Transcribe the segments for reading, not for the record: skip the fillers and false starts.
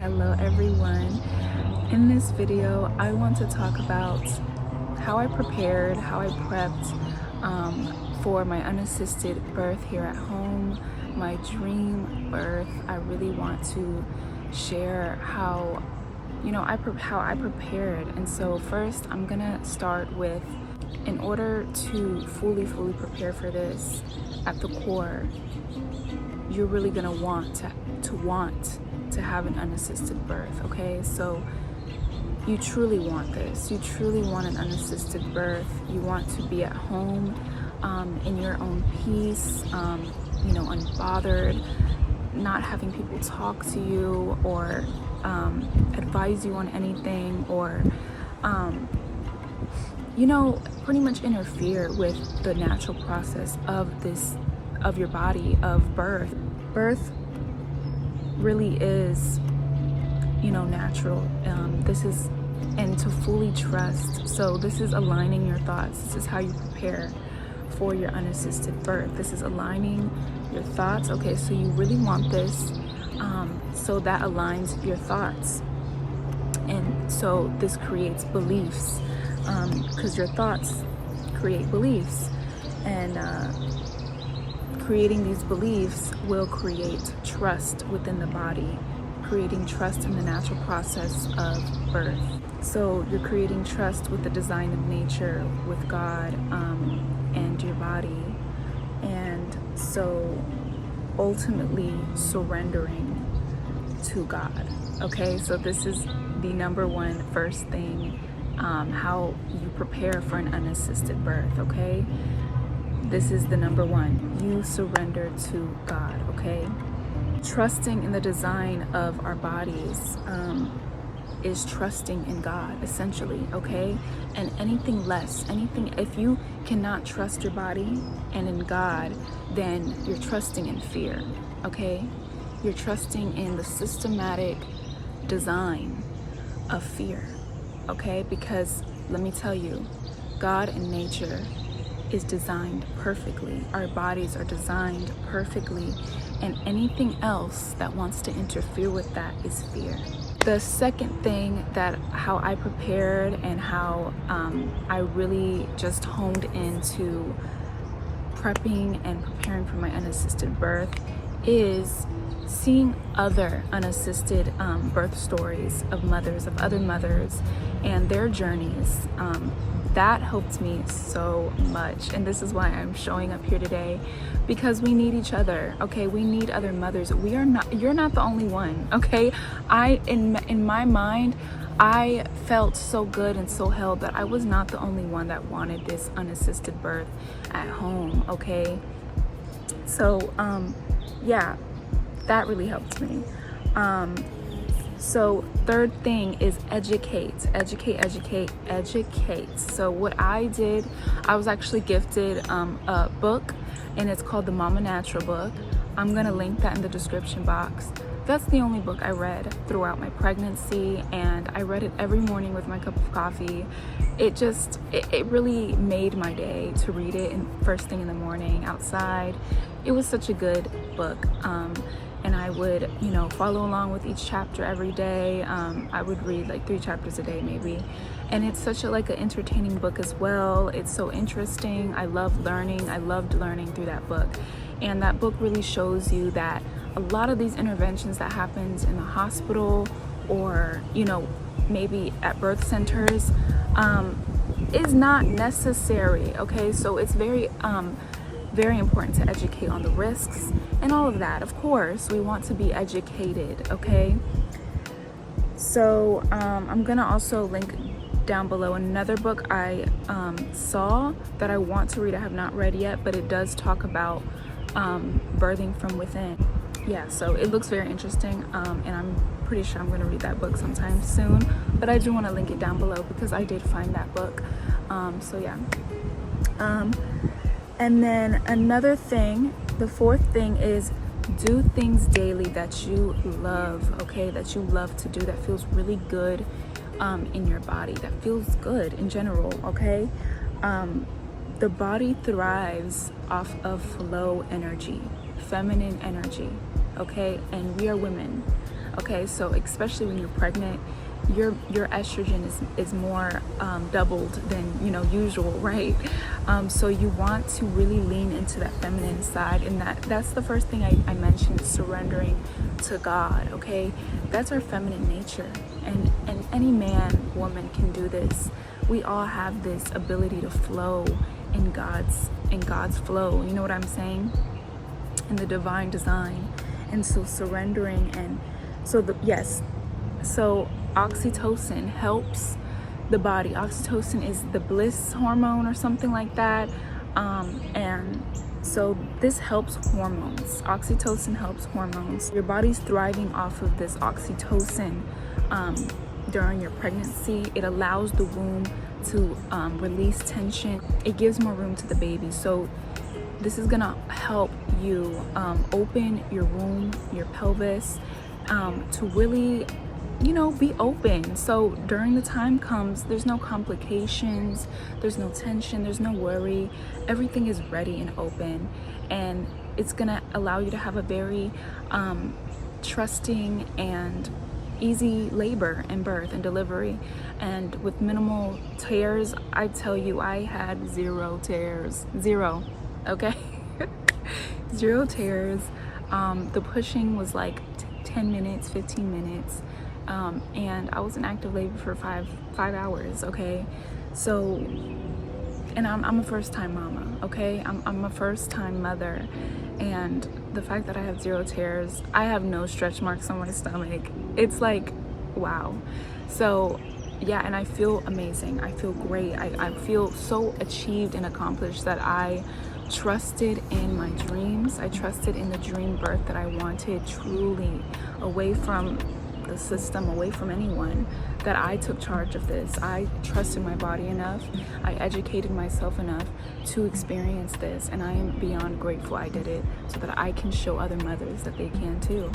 Hello everyone. In this video, I want to talk about how I prepared, how I prepped for my unassisted birth here at home, my dream birth. I really want to share how, how I prepared. And so first, I'm gonna start with, in order to fully prepare for this, at the core, you're really gonna want to have an unassisted birth. Okay, so you truly want this. You truly want an unassisted birth. You want to be at home, in your own peace, unbothered, not having people talk to you or advise you on anything, or pretty much interfere with the natural process of your body, of birth. Birth really is, natural. And to fully trust. So this is aligning your thoughts. This is how you prepare for your unassisted birth. This is aligning your thoughts. Okay, so you really want this. So that aligns your thoughts. And so this creates beliefs, because your thoughts create beliefs. And creating these beliefs will create trust within the body, creating trust in the natural process of birth. So you're creating trust with the design of nature, with God, and your body. And so ultimately surrendering to God. Okay, so this is the number one first thing, how you prepare for an unassisted birth. Okay, this is the number one. You surrender to God. Okay, trusting in the design of our bodies is trusting in God, essentially. Okay, and anything less, if you cannot trust your body and in God, then you're trusting in fear. Okay, you're trusting in the systematic design of fear. Okay, because let me tell you, God and nature is designed perfectly. Our bodies are designed perfectly, and anything else that wants to interfere with that is fear. The second thing, that how I prepared and how I really just honed into prepping and preparing for my unassisted birth, is seeing other unassisted birth stories of other mothers and their journeys. That helped me so much, and this is why I'm showing up here today, because we need each other. Okay, we need other mothers. You're not the only one. Okay, in my mind, I felt so good and so held that I was not the only one that wanted this unassisted birth at home. Okay, so yeah, that really helped me. So third thing is educate. So what I did, I was actually gifted a book, and it's called the Mama Natural book. I'm gonna link that in the description box. That's the only book I read throughout my pregnancy, and I read it every morning with my cup of coffee. It really made my day to read it first thing in the morning outside. It was such a good book. And I would, follow along with each chapter every day. I would read like 3 chapters a day maybe. And it's such an entertaining book as well. It's so interesting. I loved learning through that book. And that book really shows you that a lot of these interventions that happens in the hospital, or, maybe at birth centers, is not necessary. Okay, so it's very important to educate on the risks and all of that. Of course, we want to be educated. Okay, so I'm gonna also link down below another book I saw that I want to read. I have not read yet, but it does talk about birthing from within. Yeah, so it looks very interesting, and I'm pretty sure I'm going to read that book sometime soon, but I do want to link it down below because I did find that book. So yeah, and then another thing, the fourth thing, is do things daily that you love. Okay, that you love to do, that feels really good in your body, that feels good in general. Okay, the body thrives off of flow energy, feminine energy. Okay, and we are women. Okay, so especially when you're pregnant, your estrogen is more doubled than usual, right? So you want to really lean into that feminine side, and that's the first thing I mentioned, surrendering to God. Okay, that's our feminine nature, and any man, woman can do this. We all have this ability to flow in God's flow. You know what I'm saying? In the divine design. And so surrendering, and so oxytocin helps the body. Oxytocin is the bliss hormone or something like that. And so this helps hormones. Oxytocin helps hormones. Your body's thriving off of this oxytocin during your pregnancy. It allows the womb to release tension. It gives more room to the baby. So this is gonna help you open your womb, your pelvis, to really, be open. So during the time comes, there's no complications, there's no tension, there's no worry. Everything is ready and open, and it's gonna allow you to have a very trusting and easy labor and birth and delivery, and with minimal tears. I tell you, I had 0 tears. 0. Okay. 0 tears. The pushing was like 10 minutes, 15 minutes, and I was in active labor for five hours. Okay, so, and I'm a first-time mama. Okay, I'm a first-time mother, and the fact that I have 0 tears, I have no stretch marks on my stomach. It's like, wow. So yeah, and I feel amazing. I feel great. I feel so achieved and accomplished that I trusted in my dreams. I trusted in the dream birth that I wanted, truly, away from the system, away from anyone, that I took charge of this. I trusted my body enough. I educated myself enough to experience this, and I am beyond grateful I did it, so that I can show other mothers that they can too.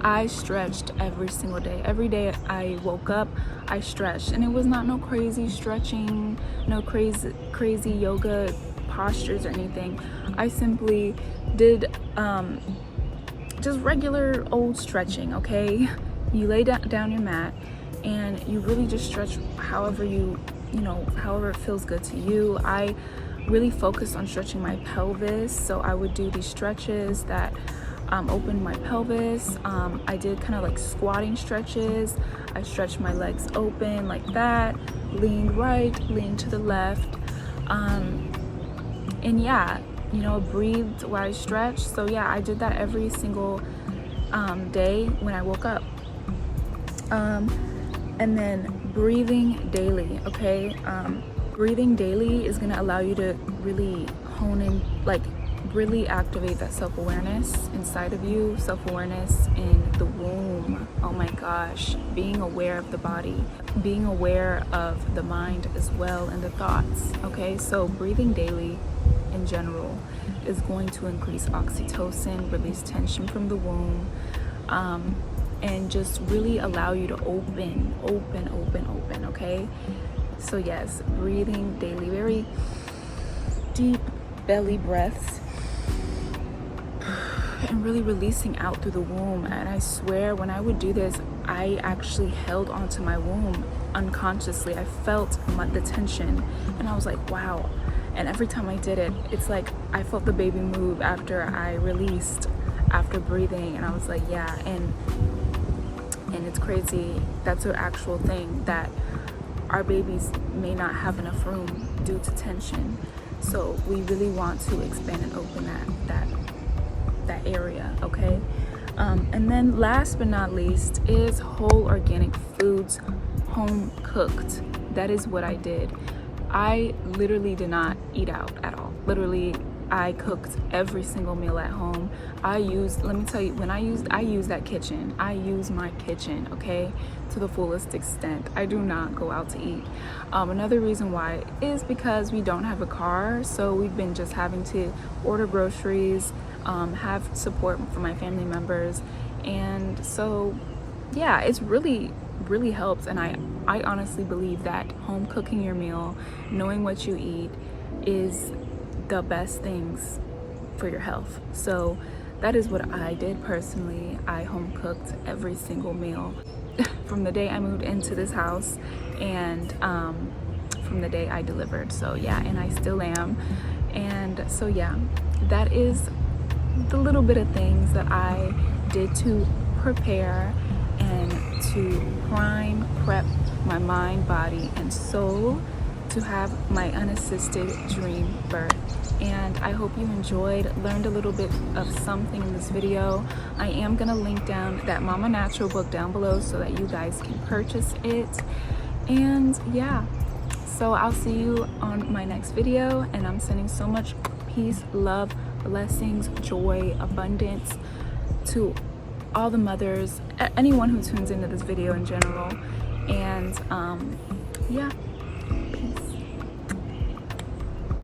I stretched every single day. Every day I woke up, I stretched, and it was not no crazy stretching, no crazy yoga postures or anything. I simply did just regular old stretching. Okay, you lay down your mat and you really just stretch however however it feels good to you. I really focused on stretching my pelvis, so I would do these stretches that opened my pelvis. I did kind of like squatting stretches. I stretched my legs open like that, leaned right, leaned to the left, and yeah, breathed while I stretched. So yeah, I did that every single day when I woke up. And then breathing daily. Okay, breathing daily is gonna allow you to really hone in, like really activate that self-awareness inside of you, self-awareness in the womb. Oh my gosh, being aware of the body, being aware of the mind as well, and the thoughts. Okay, so breathing daily in general is going to increase oxytocin, release tension from the womb, and just really allow you to open. Okay, so yes, breathing daily, very deep belly breaths, and really releasing out through the womb. And I swear, when I would do this, I actually held onto my womb unconsciously. I felt the tension, and I was like, wow. And every time I did it, it's like I felt the baby move after I released, after breathing. And I was like, yeah. And it's crazy. That's an actual thing, that our babies may not have enough room due to tension. So we really want to expand and open that area. Okay. And then last but not least is whole organic foods, home cooked. That is what I did. I literally did not eat out at all. Literally, I cooked every single meal at home. Let me tell you, I use that kitchen. I use my kitchen, okay, to the fullest extent. I do not go out to eat. Another reason why is because we don't have a car, so we've been just having to order groceries, have support from my family members, and so yeah, it's really helps. And I honestly believe that home cooking your meal, knowing what you eat, is the best things for your health. So that is what I did personally. I home cooked every single meal from the day I moved into this house and from the day I delivered. So yeah, and I still am. And so yeah, that is the little bit of things that I did to prepare and to prep my mind, body, and soul to have my unassisted dream birth. And I hope you learned a little bit of something in this video. I am gonna link down that Mama Natural book down below so that you guys can purchase it. And yeah, so I'll see you on my next video, and I'm sending so much peace, love, blessings, joy, abundance to all the mothers, anyone who tunes into this video in general. And yeah,